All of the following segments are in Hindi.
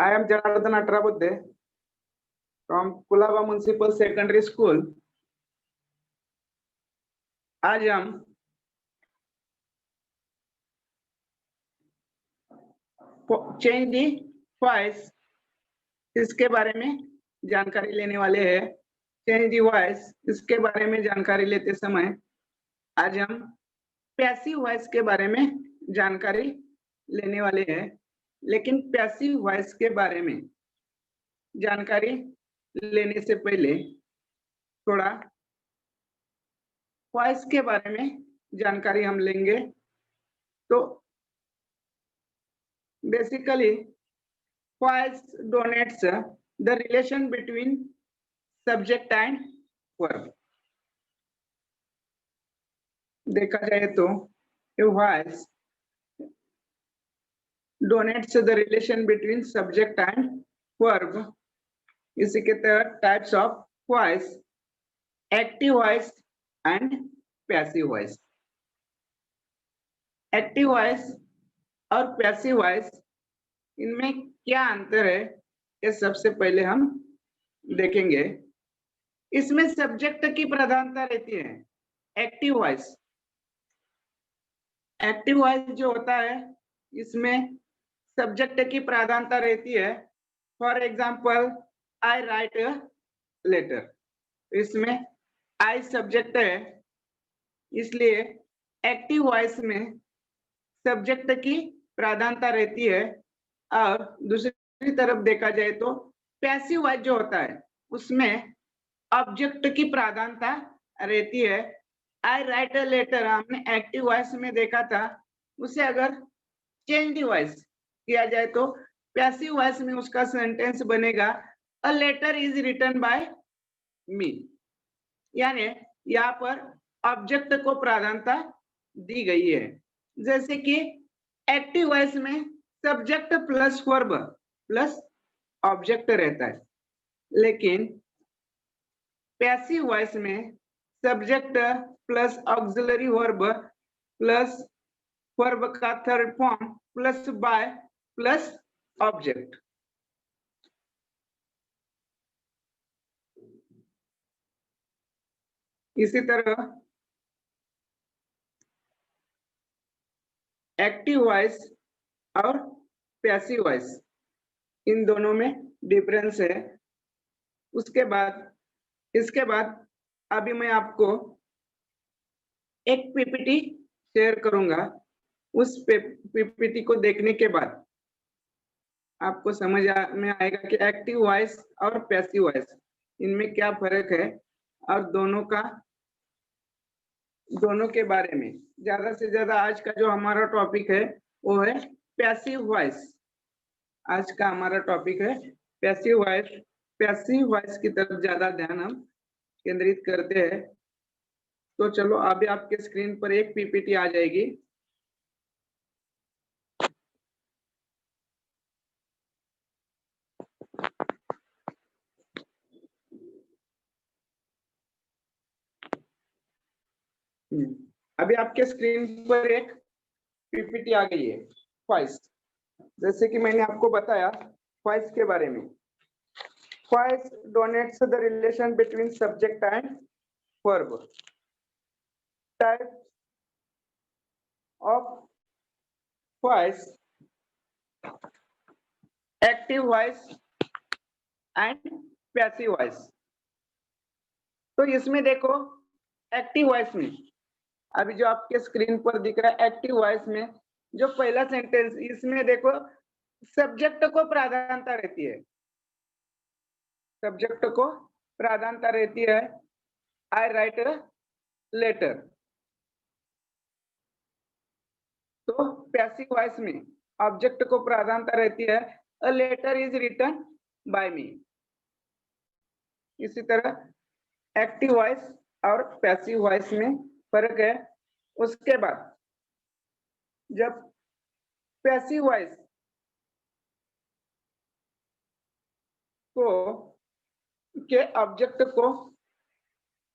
I am Janardhan Atrabudde from Kulaba Municipal Secondary School. आज हम चेंज दी वॉइस इसके बारे में जानकारी लेने वाले हैं। चेंज दी वॉइस इसके बारे में जानकारी लेते समय आज हम पैसिव वॉइस के बारे में जानकारी लेने वाले हैं। लेकिन पैसिव वॉइस के बारे में जानकारी लेने से पहले थोड़ा वॉइस के बारे में जानकारी हम लेंगे। तो basically voice denotes the relation between subject and verb. देखा जाए तो voice denotes the relation between subject and verb. इसी के तहत types of voice, active voice and passive voice. Active voice और पैसिव वॉइस इनमें क्या अंतर है ये सबसे पहले हम देखेंगे। इसमें सब्जेक्ट की प्रधानता रहती है। एक्टिव वॉइस, एक्टिव वॉइस जो होता है इसमें सब्जेक्ट की प्रधानता रहती है। For example I write a letter, इसमें आई सब्जेक्ट है, इसलिए एक्टिव वॉइस में सब्जेक्ट की प्रधानता रहती है। और दूसरी तरफ देखा जाए तो पैसिव वॉइस जो होता है उसमें ऑब्जेक्ट की प्रधानता रहती है। आई राइट अ लेटर हमने एक्टिव वॉइस में देखा था, उसे अगर चेंज द वॉइस किया जाए तो पैसिव वॉइस में उसका सेंटेंस बनेगा a letter is written by me. यानी यहाँ पर ऑब्जेक्ट को प्रधानता दी गई है। जैसे कि एक्टिव वॉइस में subject plus verb plus object रहता है, लेकिन पैसिव वॉइस में subject plus auxiliary verb plus verb का third form plus by plus object. इसी तरह एक्टिव वॉइस और पैसिव वॉइस इन दोनों में डिफरेंस है। इसके बाद अभी मैं आपको एक पीपीटी शेयर करूंगा। उस पीपीटी को देखने के बाद आपको समझ में आएगा कि एक्टिव वॉइस और पैसिव वॉइस इनमें क्या फर्क है और दोनों के बारे में ज्यादा से ज्यादा आज का जो हमारा टॉपिक है वो है पैसिव वॉइस। आज का हमारा टॉपिक है पैसिव वॉइस। पैसिव वॉइस की तरफ ज्यादा ध्यान हम केंद्रित करते हैं। तो चलो अभी आपके स्क्रीन पर एक पीपीटी आ जाएगी। अभी आपके स्क्रीन पर एक पीपीटी आ गई है वॉइस। जैसे कि मैंने आपको बताया वॉइस के बारे में, voice denotes the relation between subject and verb. Type of voice, active voice and passive voice. तो इसमें देखो एक्टिव वॉइस में अभी जो आपके स्क्रीन पर दिख रहा है एक्टिव वॉइस में जो पहला सेंटेंस, इसमें देखो सब्जेक्ट को प्राधान्यता रहती है। सब्जेक्ट को प्राधान्यता रहती है आई राइट अ लेटर। तो पैसिव वॉइस में ऑब्जेक्ट को प्राधान्यता रहती है a letter is written by me. इसी तरह एक्टिव वॉइस और पैसिव वॉइस में फर्क है। उसके बाद जब पैसिव वॉइस को के ऑब्जेक्ट को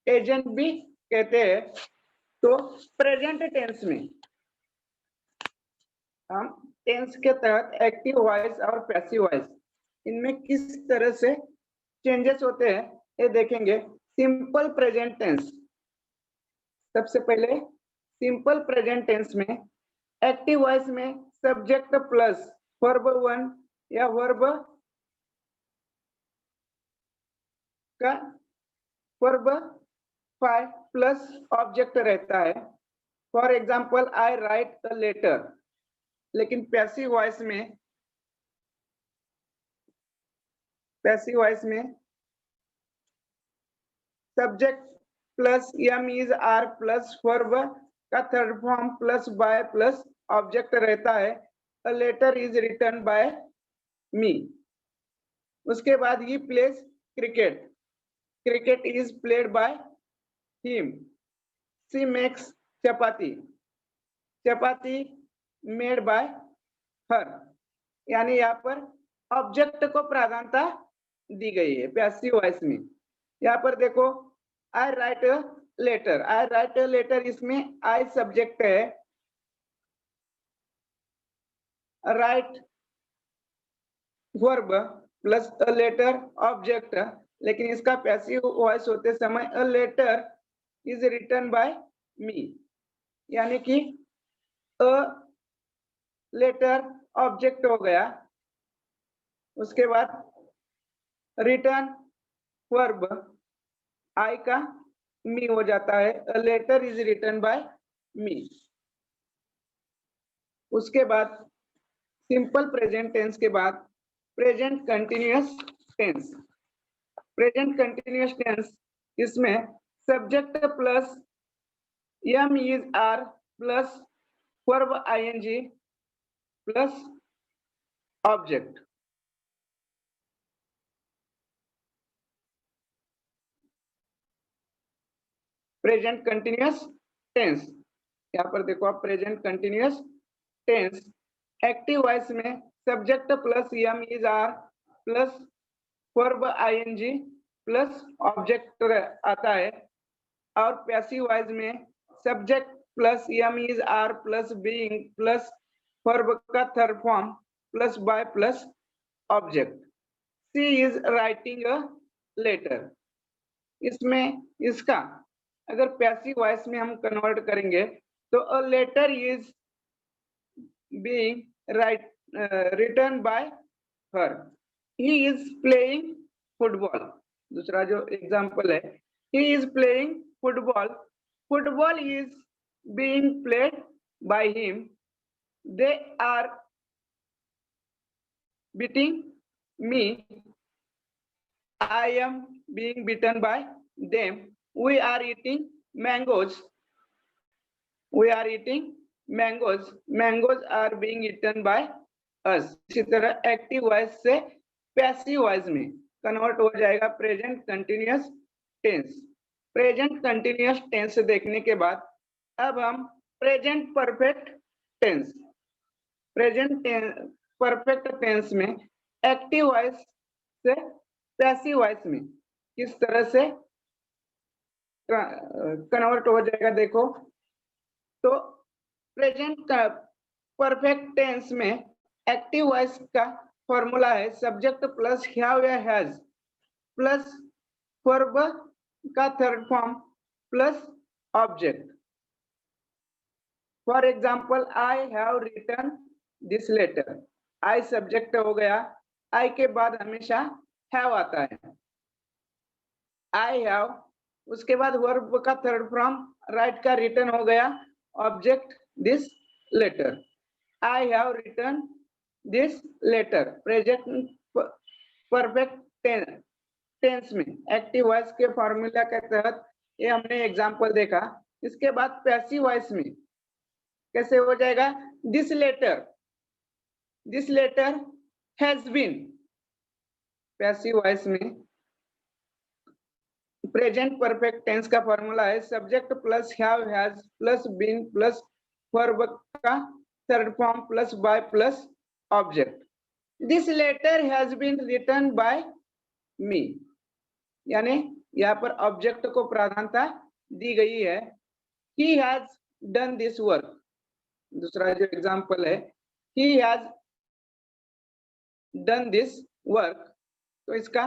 एजेंट भी कहते हैं, तो प्रेजेंट टेंस में हम टेंस के तहत एक्टिव वॉइस और पैसिव वॉइस इनमें किस तरह से चेंजेस होते हैं ये देखेंगे। सिंपल प्रेजेंट टेंस, सबसे पहले सिंपल प्रेजेंट टेंस में एक्टिव वॉइस में सब्जेक्ट प्लस वर्ब 1 या वर्ब का वर्ब 5 प्लस ऑब्जेक्ट रहता है। For example I write a letter. लेकिन पैसिव वॉइस में subject plus am is are plus verb का third form plus by plus object रहता है। A letter is written by me. उसके बाद ही plays cricket, cricket is played by him. She makes chapati, chapati made by her. यानी यहाँ पर ऑब्जेक्ट को प्राधान्यता दी गई है पैसिव वॉइस में। यहाँ पर देखो I write a letter, I write a letter, इसमें आई सब्जेक्ट है, write verb plus a letter object. लेकिन इसका पैसिव वॉइस होते समय a letter is written by me, यानी कि अ लेटर ऑब्जेक्ट हो गया। उसके बाद रिटर्न वर्ब आई का मी हो जाता है। A letter is written by me. उसके बाद सिंपल प्रेजेंट टेंस के बाद present continuous tense. Present continuous tense, इसमें subject plus am is are plus verb ING plus object. Present continuous tense, यहाँ पर देखो आप present continuous tense active voice में subject plus am is are plus verb ING plus object आता है। और पैसिव वॉइस में subject plus am is are plus being plus verb का third form plus by plus object. She is writing a letter. इसमें इसका अगर पैसिव वॉइस में हम कन्वर्ट करेंगे तो a letter is being written by her. He is playing football. दूसरा जो एग्जांपल है, he is playing football, football is being played by him. They are beating me, I am being beaten by them. We are eating mangoes, we are eating mangoes, mangoes are being eaten by us। इसी तरह एक्टिव वॉइस से पैसिव वॉइस में कन्वर्ट हो जाएगा present continuous tense. Present continuous tense देखने के बाद अब हम present perfect tense, present perfect tense में एक्टिव वॉइस से पैसिव वॉइस में किस तरह से कन्वर्ट हो जाएगा देखो। तो प्रेजेंट परफेक्ट टेंस में एक्टिव वॉइस का फॉर्मूला है सब्जेक्ट प्लस हैव या हैज प्लस वर्ब का third form plus object. For example I have written this letter, I subject हो गया, आई के बाद हमेशा हैव आता है, आई हैव। उसके बाद वर्ब का थर्ड फॉर्म राइट का रिटन हो गया, object this letter. I have written this letter. Present perfect tense में एक्टिव वॉइस के फॉर्मूला के तहत ये हमने एग्जांपल देखा। इसके बाद पैसिव वॉइस में कैसे हो जाएगा, this letter has been. Passive voice में प्रेजेंट परफेक्ट टेंस का फॉर्मूला है subject plus have has plus been plus verb का third form plus by plus object. This letter has been written by me, यानी यहाँ पर ऑब्जेक्ट को प्राधान्यता दी गई है। He has done this work. दूसरा जो एग्जांपल है, he has done this work, तो इसका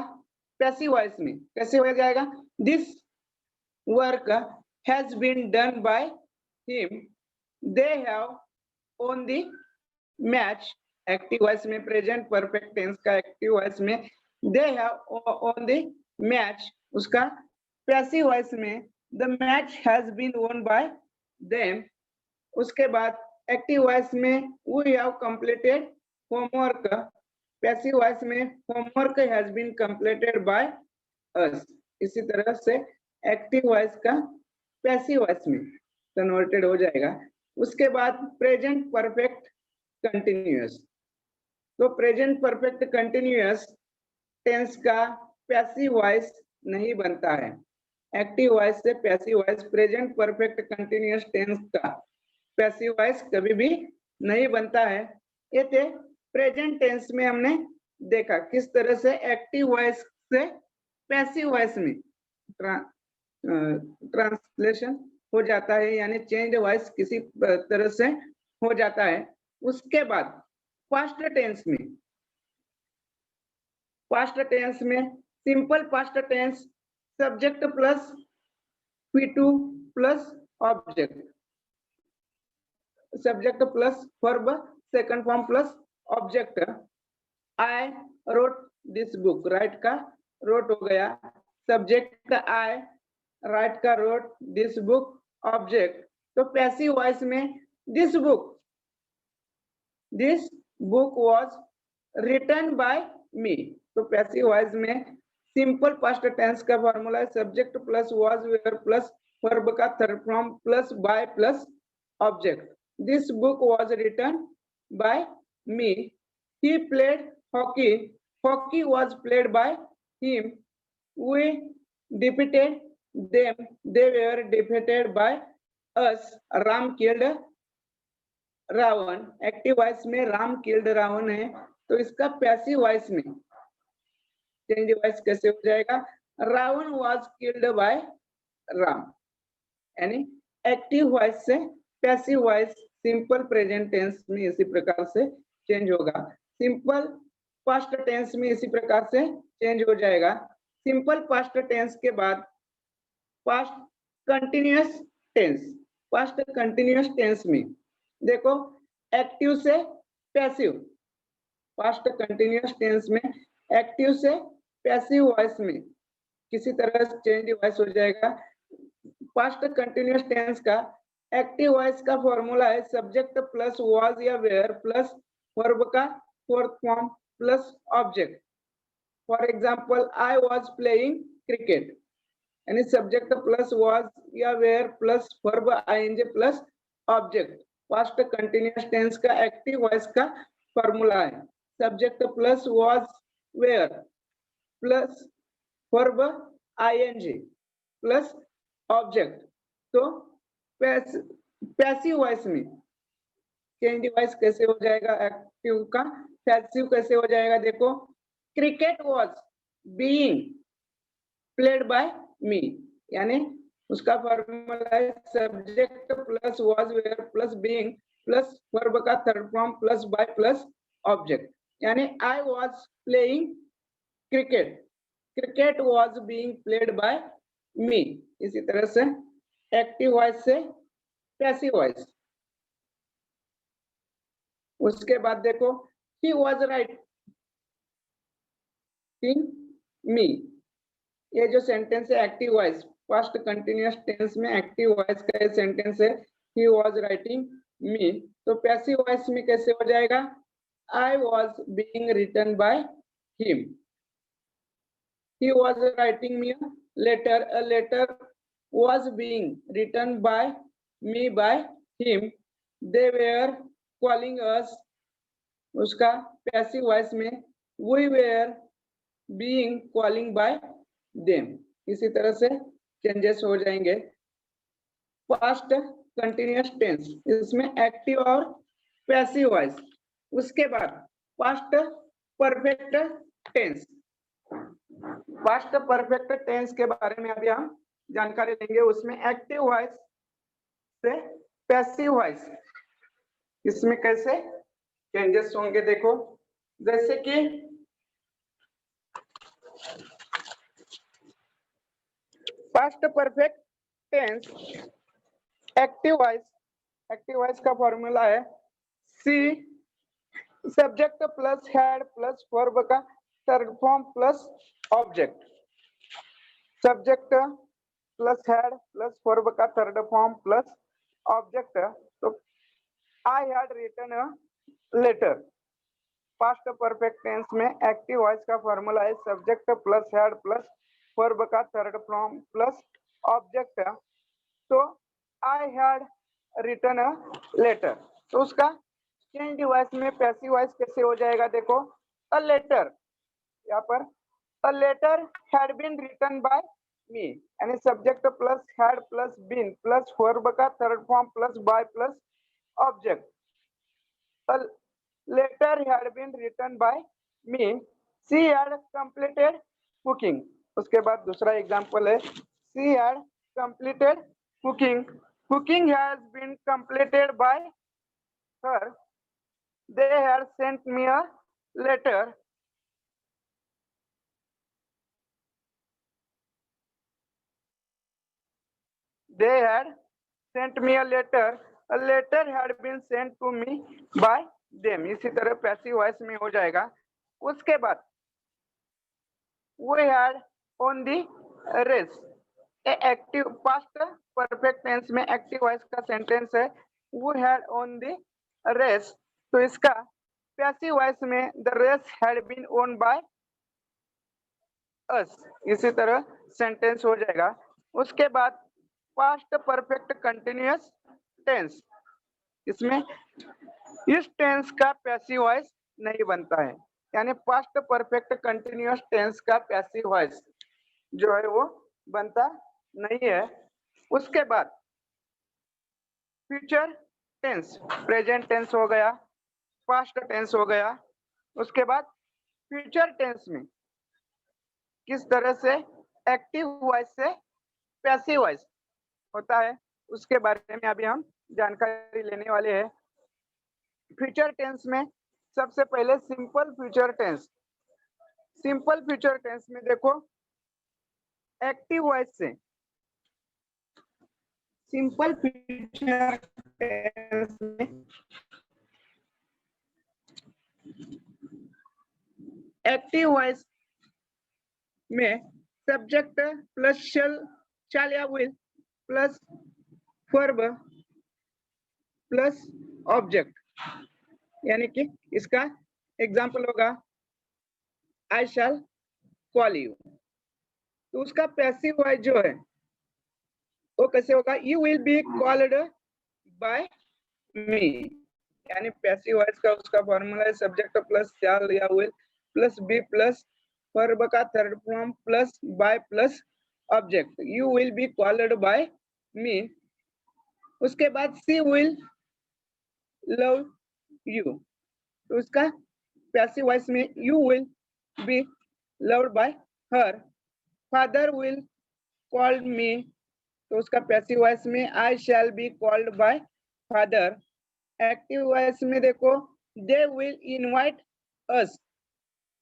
पैसिव वॉइस में कैसे हो जाएगा? This work has been done by him, they have won the match. Active voice में प्रेजेंट परफेक्ट टेंस का एक्टिव वॉइस में they have won the match, उसका पैसिव वॉइस में the match has been won by them. उसके बाद एक्टिव वॉइस में we have completed homework, passive voice में homework has been completed by us. इसी तरह से एक्टिव वॉइस का पैसिव वॉइस में कन्वर्टेड हो जाएगा। उसके बाद प्रेजेंट परफेक्ट कंटिन्यूअस, तो प्रेजेंट परफेक्ट कंटिन्यूअस टेंस का पैसिव वॉइस नहीं बनता है। एक्टिव वॉइस से passive voice, present perfect continuous tense का पैसिव वॉइस कभी भी नहीं बनता है। ये थे प्रेजेंट टेंस में हमने देखा किस तरह से एक्टिव वॉइस से पैसिव वॉइस में ट्रांसलेशन हो जाता है, यानी चेंज वॉइस किसी तरह से हो जाता है। उसके बाद पास्ट टेंस में simple past tense subject plus P2 plus object, subject plus verb second form plus object. I wrote this book, write का रोट हो गया, सब्जेक्ट आई, राइट का रोट, दिस बुक ऑब्जेक्ट। तो पैसिव वॉइस में this book was written by me, तो पैसिव वॉइस में सिंपल पास्ट टेंस का फॉर्मूला है subject plus was were plus verb का third form plus by plus object. This book was written by me, he played hockey, hockey was played by him, we defeated them, they were defeated by us, Ram killed Ravan. Active voice में राम किल्ड रावण है, तो इसका पैसिव वॉइस में चेंज वॉइस कैसे हो जाएगा? Ravan was killed by Ram. यानी एक्टिव वॉइस से passive voice simple present tense में इसी प्रकार से चेंज होगा, सिंपल पास्ट टेंस में इसी प्रकार से चेंज हो जाएगा। सिंपल पास्ट टेंस के बाद past continuous tense, past continuous tense में देखो एक्टिव से पैसिव, पास्ट कंटिन्यूअस टेंस में एक्टिव से पैसिव वॉइस में किसी तरह से चेंज वॉइस हो जाएगा। पास्ट कंटिन्यूअस टेंस का एक्टिव वॉइस का फॉर्मूला है सब्जेक्ट प्लस वाज या वेयर प्लस वर्ब का fourth form plus object. For example I was playing cricket, यानी सब्जेक्ट प्लस वाज या were plus verb ING plus object. Past continuous tense का एक्टिव वॉइस का फॉर्मूला है subject plus was were plus verb ING plus object. तो पैसिव वॉइस में चेंज वॉइस कैसे हो जाएगा? एक्टिव का पैसिव कैसे हो जाएगा? देखो cricket was being played by me, यानी उसका फॉर्मूला है subject plus was were plus being plus verb का third form plus by plus object. यानी I was playing cricket, cricket was being played by me. इसी तरह से एक्टिव वॉइस से पैसिव वॉइस। उसके बाद देखो ही वाज राइटिंग मी, ये जो सेंटेंस है active voice, past continuous tense में एक्टिव वॉइस का ये सेंटेंस है ही वाज राइटिंग मी, तो पैसिव वॉइस में कैसे हो जाएगा? I was being written by him, he was writing me a letter was being written by me by him, they were calling us, उसका पैसिव वॉइस में we were being calling by them। इसी तरह से चेंजेस हो जाएंगे। पास्ट कंटिन्यूअस टेंस, इसमें एक्टिव और पैसिव वॉइस। उसके बाद past perfect tense, past perfect tense के बारे में अभी हम जानकारी लेंगे। उसमें एक्टिव वॉइस से पैसिव वॉइस इसमें कैसे चेंजेस होंगे देखो, जैसे कि past perfect tense active voice का फॉर्मूला है सी subject plus had plus verb का third form plus object. Subject plus had plus verb का थर्ड फॉर्म प्लस ऑब्जेक्ट। तो I had written a letter. Past perfect tense में एक्टिव वॉइस का फॉर्मूला है subject plus had plus verb का थर्ड फॉर्म प्लस ऑब्जेक्ट। तो I had written a letter. तो उसका चेंज वॉइस में पैसिव वॉइस कैसे हो जाएगा देखो, अ लेटर, यहाँ पर a letter had been written by me, यानी subject plus had plus been plus verb का third form plus by plus object. A letter had been written by me, she had completed cooking. उसके बाद दूसरा एग्जांपल है she had completed cooking, cooking has been completed by her, they had sent me a letter, they had sent me a letter had been sent to me by them। इसी तरह पैसिव वॉइस में हो जाएगा। उसके बाद we had on the race, active past perfect tense में एक्टिव वॉइस का सेंटेंस है we had on the race। तो इसका पैसिव वॉइस में the race had been owned by us, इसी तरह सेंटेंस हो जाएगा। उसके बाद पास्ट परफेक्ट कंटिन्यूअस टेंस, इसमें इस टेंस का पैसिव वॉइस नहीं बनता है, यानी पास्ट परफेक्ट कंटिन्यूअस टेंस का पैसिव वॉइस जो है वो बनता नहीं है। उसके बाद फ्यूचर टेंस, प्रेजेंट टेंस हो गया, पास्ट टेंस हो गया। उसके बाद फ्यूचर टेंस में किस तरह से एक्टिव वॉइस से पैसिव वॉइस होता है उसके बारे में अभी हम जानकारी लेने वाले हैं। फ्यूचर टेंस में सबसे पहले simple future tense. Simple future tense में देखो एक्टिव वॉइस से सिंपल फ्यूचर टेंस में एक्टिव वॉइस में सब्जेक्ट प्लस शैल या will plus verb plus object, यानी कि इसका एग्जांपल होगा आई शैल कॉल यू। तो उसका पैसिव वॉइस जो है वो कैसे होगा, you will be called by me, यानी पैसिव वॉइस का उसका फॉर्मूला है सब्जेक्ट प्लस शैल या will plus be plus verb का third form plus by plus object, you will be called by me. उसके बाद शी विल लव यू, तो उसका पैसिव वॉइस में you will be loved by her. Father will called me, तो उसका पैसिव वॉइस में I shall be called by father. Active voice में देखो they will invite us,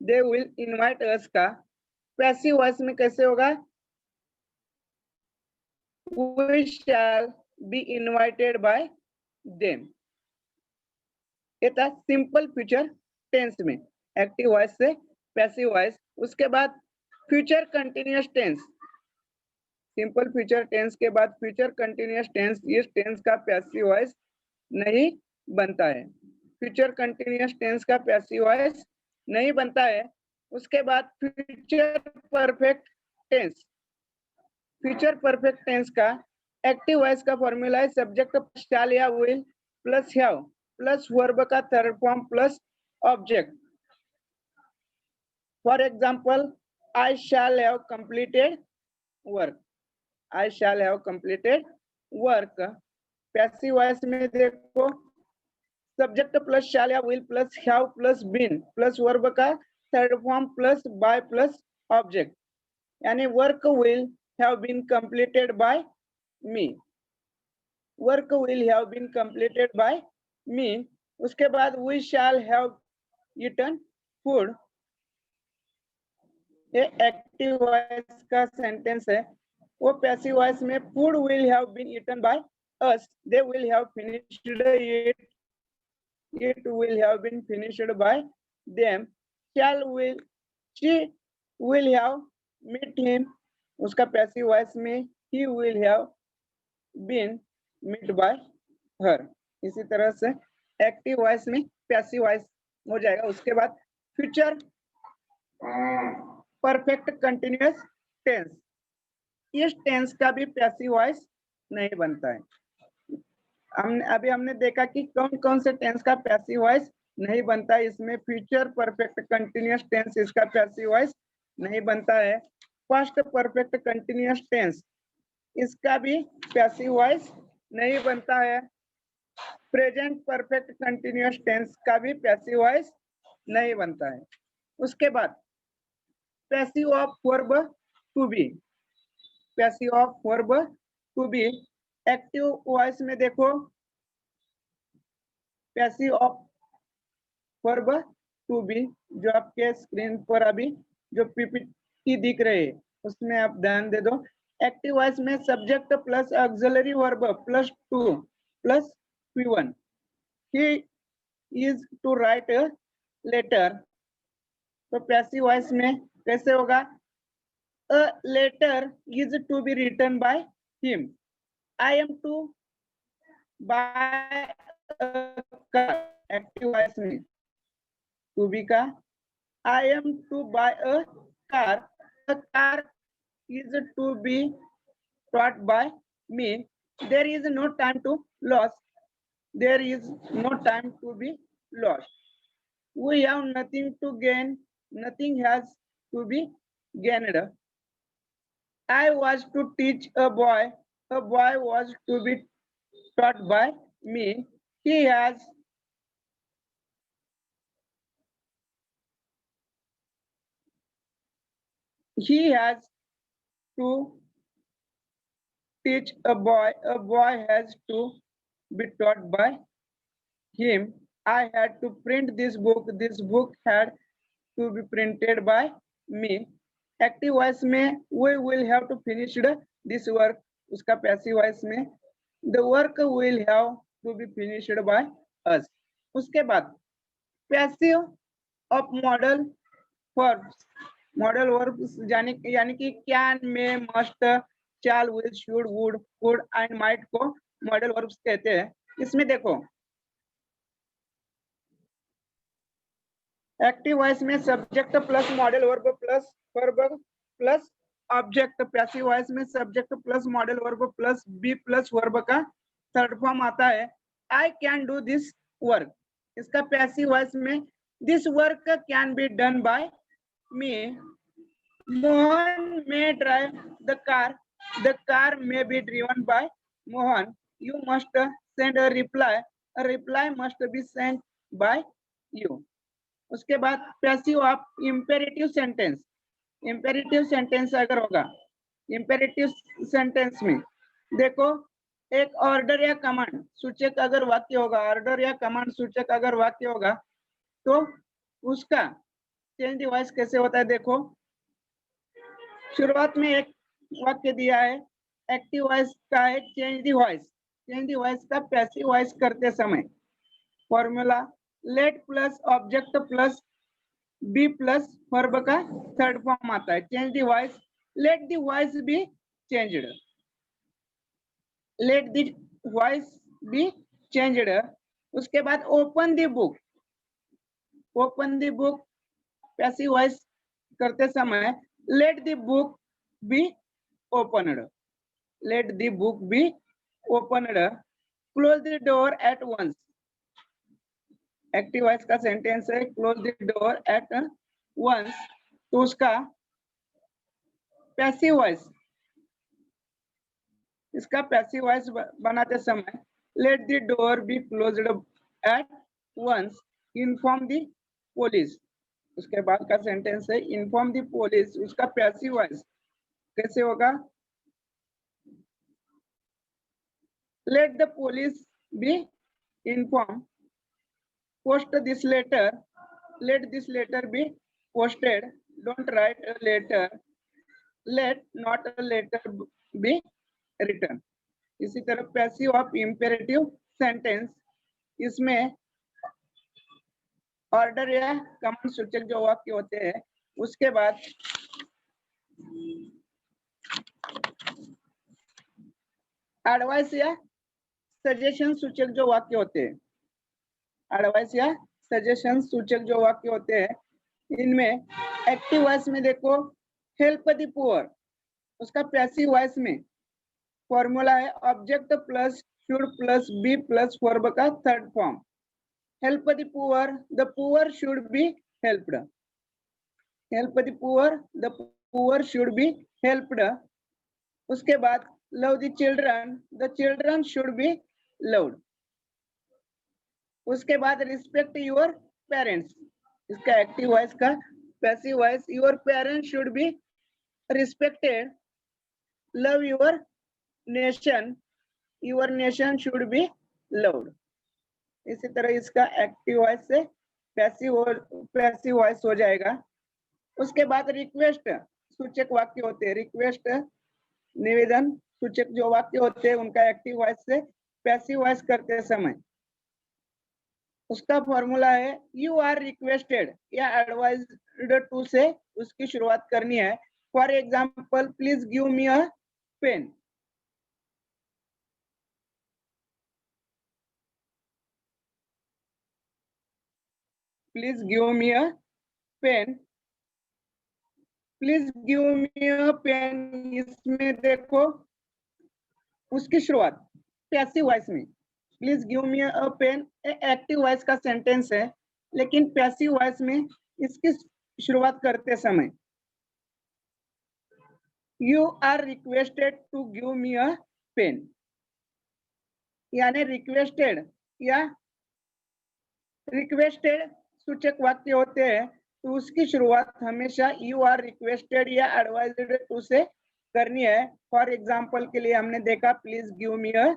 they will invite us का पैसिव वॉइस में कैसे होगा, we shall be invited by them. ये था सिंपल फ्यूचर टेंस में एक्टिव वॉइस से पैसिव वॉइस। उसके बाद future continuous tense, simple future tense के बाद फ्यूचर कंटिन्यूअस टेंस, इस टेंस का पैसिव वॉइस नहीं बनता है। फ्यूचर कंटिन्यूअस टेंस का पैसिव वॉइस नहीं बनता है। उसके बाद future perfect tense, future perfect tense का एक्टिव वॉइस का फॉर्मूला है सब्जेक्ट शैल या will plus have plus verb का third form plus object. For example I shall have completed work, I shall have completed work. Passive voice में देखो सब्जेक्ट प्लस शैल या will plus have plus been plus verb का third form plus by plus object, यानी work will have been completed by me, work will have been completed by me. उसके बाद we shall have eaten food, ये एक्टिव वॉइस का सेंटेंस है। वो पैसिव वॉइस में food will have been eaten by us, they will have finished it, it will have been finished by them, shall will, she will have meet him, उसका पैसिव वॉइस में he will have been meet by her. इसी तरह से एक्टिव वॉइस में पैसिव वॉइस हो जाएगा। उसके बाद फ्यूचर परफेक्ट कंटिन्यूअस टेंस, इस टेंस का भी पैसिव वॉइस नहीं बनता है। हमने देखा कि कौन कौन से टेंस का पैसिव वॉइस नहीं बनता है। इसमें फ्यूचर परफेक्ट कंटिन्यूअस टेंस, इसका पैसिव वॉइस नहीं बनता है। पास्ट परफेक्ट कंटिन्यूअस टेंस, इसका भी पैसिव वॉइस नहीं बनता है। प्रेजेंट परफेक्ट कंटिन्यूअस टेंस का भी पैसिव वॉइस नहीं बनता है। उसके बाद passive of verb to be, passive of verb to be. Active voice में देखो, passive of verb to be जो आपके स्क्रीन पर अभी जो पीपीटी दिख रहे हैं उसमें आप ध्यान दे दो। एक्टिव वॉइस में subject plus auxiliary verb plus two plus P1, he is to write a letter। तो पैसिव वॉइस में कैसे होगा? A letter is to be written by him, I am to buy a car। Active voice में to be का I am to buy a car, a car is to be bought by me, there is no time to lose, there is no time to be lost, we have nothing to gain, nothing has to be gained, I was to teach a boy was to be taught by me, he has to teach a boy has to be taught by him, I had to print this book had to be printed by me। Active voice में we will have to finish this work, उसका पैसिव वॉइस में the work will have to be finished by us। उसके बाद passive of modal verbs, modal verbs यानी कि can, may, must, shall, will, should, would, could and might को मॉडल वर्ब्स कहते हैं। इसमें देखो एक्टिव वॉइस में subject plus modal verb plus verb plus object, passive voice में subject plus modal verb plus be plus verb का थर्ड फॉर्म आता है। I can do this work, इसका पैसिव वॉइस में this work can be done by me, Mohan may drive the car may be driven by Mohan, you must send a reply must be sent by you। उसके बाद passive of imperative sentence, imperative sentence अगर होगा, इंपेरेटिव सेंटेंस में देखो एक ऑर्डर या कमांड सूचक अगर वाक्य होगा, ऑर्डर या कमांड सूचक अगर वाक्य होगा तो उसका चेंज द वॉइस कैसे होता है। देखो शुरुआत में एक वाक्य दिया है, एक्टिव वॉइस का है change the voice, change the voice का पैसिव वॉइस करते समय formula let plus object plus be plus verb का थर्ड फॉर्म आता है। Change the voice, let the voice be changed, let the voice be changed. उसके बाद open the book, open the book passive voice करते समय let the book be opened, let the book be opened, close the door at once, active voice का सेंटेंस है close the door at once, तो उसका पैसिव वॉइस, इसका पैसिव वॉइस बनाते समय let the door be closed at once, inform the police, उसके बाद का सेंटेंस है इन्फॉर्म द पुलिस, उसका पैसिव वॉइस कैसे होगा? Let the police be inform, post this letter, let this letter be posted, don't write a letter, let not a letter be written. इसी तरह पैसिव ऑफ इंपेरेटिव सेंटेंस, इसमें ऑर्डर या कमांड सूचक जो वाक्य होते हैं उसके बाद एडवाइस या सजेशन सूचक जो वाक्य होते हैं, एडवाइस या सजेशन सूचक जो वाक्य होते हैं, इनमें एक्टिव वॉइस में देखो हेल्प द पुअर, उसका पैसिव वॉइस में फॉर्मूला है object plus should plus be plus verb का third form. Help the poor should be helped, help the poor should be helped. उसके बाद love the children should be loved. उसके बाद रिस्पेक्ट योर पेरेंट्स, इसका एक्टिव वॉइस का passive voice your parents should be respected. Love your nation should be loved. इसी तरह इसका एक्टिव वॉइस से पैसिव वॉइस हो जाएगा। उसके बाद रिक्वेस्ट सूचक वाक्य होते हैं, रिक्वेस्ट निवेदन सूचक जो वाक्य होते हैं उनका एक्टिव वॉइस से पैसिव वॉइस करते समय उसका फॉर्मूला है यू आर रिक्वेस्टेड या एडवाइज्ड टू से उसकी शुरुआत करनी है। For example please give me a pen, please give me a pen, please give me a pen, इसमें देखो उसकी शुरुआत पैसिव वॉइस में, please give me a pen active voice का सेंटेंस है, लेकिन पैसिव वॉइस में इसकी शुरुआत करते समय you are requested to give me a pen, यानी रिक्वेस्टेड या रिक्वेस्टेड सूचक वाक्य होते हैं तो उसकी शुरुआत हमेशा यू आर रिक्वेस्टेड या एडवाइज्ड टू से करनी है। फॉर एग्जाम्पल के लिए हमने देखा please give me a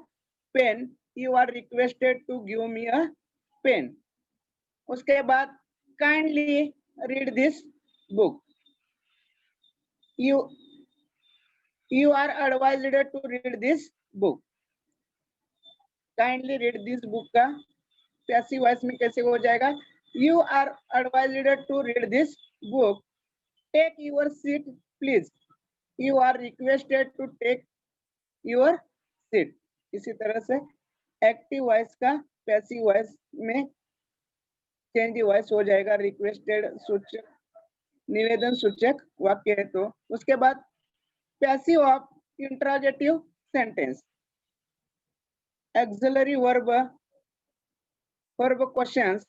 pen, you are requested to give me a pen. उसके बाद kindly read this book, you are advised to read this book। Kindly read this book का पैसिव वॉइस में कैसे हो जाएगा you are advised to read this book, take your seat please, you are requested to take your seat। इसी तरह से एक्टिव वॉइस का पैसिव वॉइस में चेंज वॉइस हो जाएगा, रिक्वेस्टेड सूचक निवेदन सूचक वाक्य है तो। उसके बाद passive of interrogative sentence, axillary verb questions,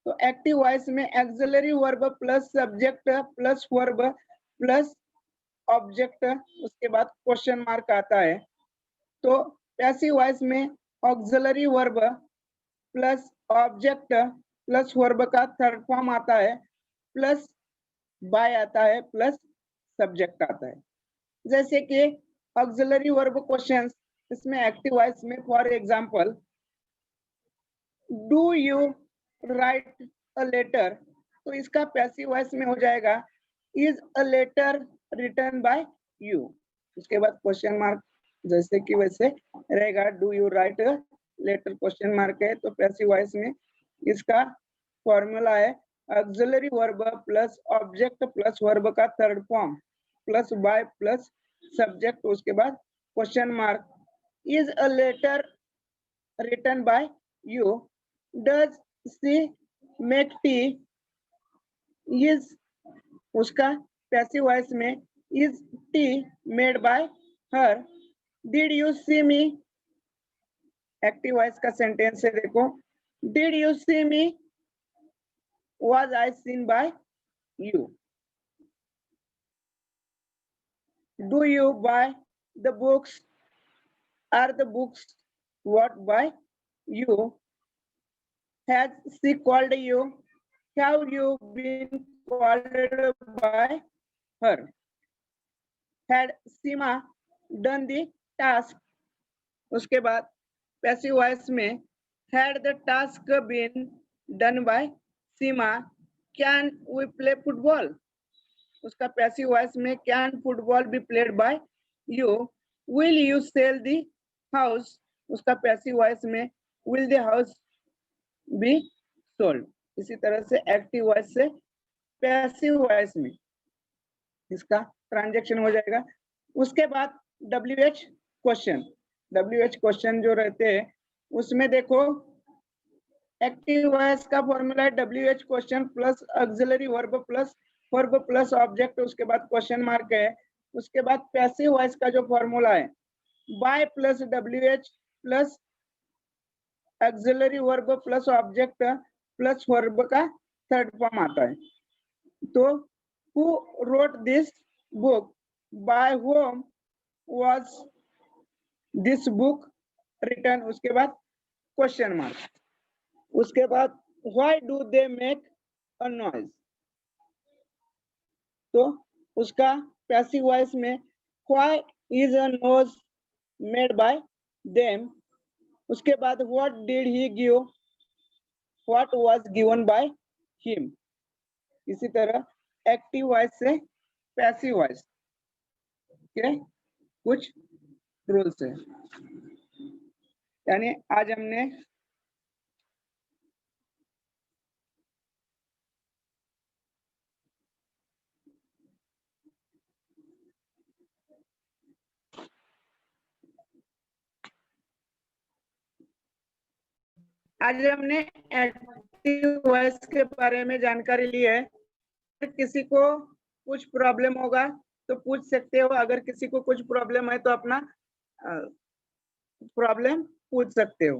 तो एक्टिव वॉइस में axillary verb plus subject plus verb plus object, उसके बाद क्वेश्चन मार्क आता है। तो पैसिव वॉइस में auxiliary verb plus object plus verb का थर्ड फॉर्म आता है, प्लस बाय आता है, प्लस सब्जेक्ट आता है। जैसे कि ऑक्सिलरी वर्ब क्वेश्चंस, इसमें एक्टिव वॉइस में for example do you write a letter, तो इसका पैसिव वॉइस में हो जाएगा is a letter written by you. उसके बाद क्वेश्चन मार्क जैसे कि वैसे रहेगा, do you write a letter question mark है तो पैसिव वॉइस में इसका फॉर्मूला है auxiliary verb plus object plus verb का third form plus by plus subject, उसके बाद question mark. Is a letter written by you, does she make tea, is उसका पैसिव वॉइस में is tea made by her, did you see me, active voice का सेंटेंस है देखो, did you see me, was I seen by you, do you buy the books, are the books bought by you, has she called you, have you been called by her, had Seema done the task। उसके बाद पैसिव वॉइस में had the task been done by Seema, can we play football, उसका पैसिव वॉइस में can football be played by you, will you sell the house, उसका पैसिव वॉइस में will the house be sold. इसी तरह से एक्टिव वॉइस से पैसिव वॉइस में इसका ट्रांजैक्शन हो जाएगा। उसके बाद WH क्वेश्चन, WH क्वेश्चन जो रहते हैं उसमें देखो एक्टिव वॉइस का फॉर्मूला है WH question plus auxiliary verb plus object, उसके बाद क्वेश्चन मार्क है। उसके बाद पैसिव वॉइस का जो फॉर्मूला है by plus WH plus auxiliary verb plus object plus verb का थर्ड फॉर्म आता है। तो who wrote this book, by whom was this book written, उसके बाद क्वेश्चन मार्क। उसके बाद why do they make a noise, तो उसका पैसिव वॉइस में why is a noise made by them, उसके बाद what did he give, what was given by him. इसी तरह एक्टिव वॉइस से पैसिव वॉइस के कुछ रूल्स है। यानी आज हमने एक्टिव वॉइस के बारे में जानकारी ली है। किसी को कुछ प्रॉब्लम होगा तो पूछ सकते हो, अगर किसी को कुछ प्रॉब्लम है तो अपना प्रॉब्लम पूछ सकते हो।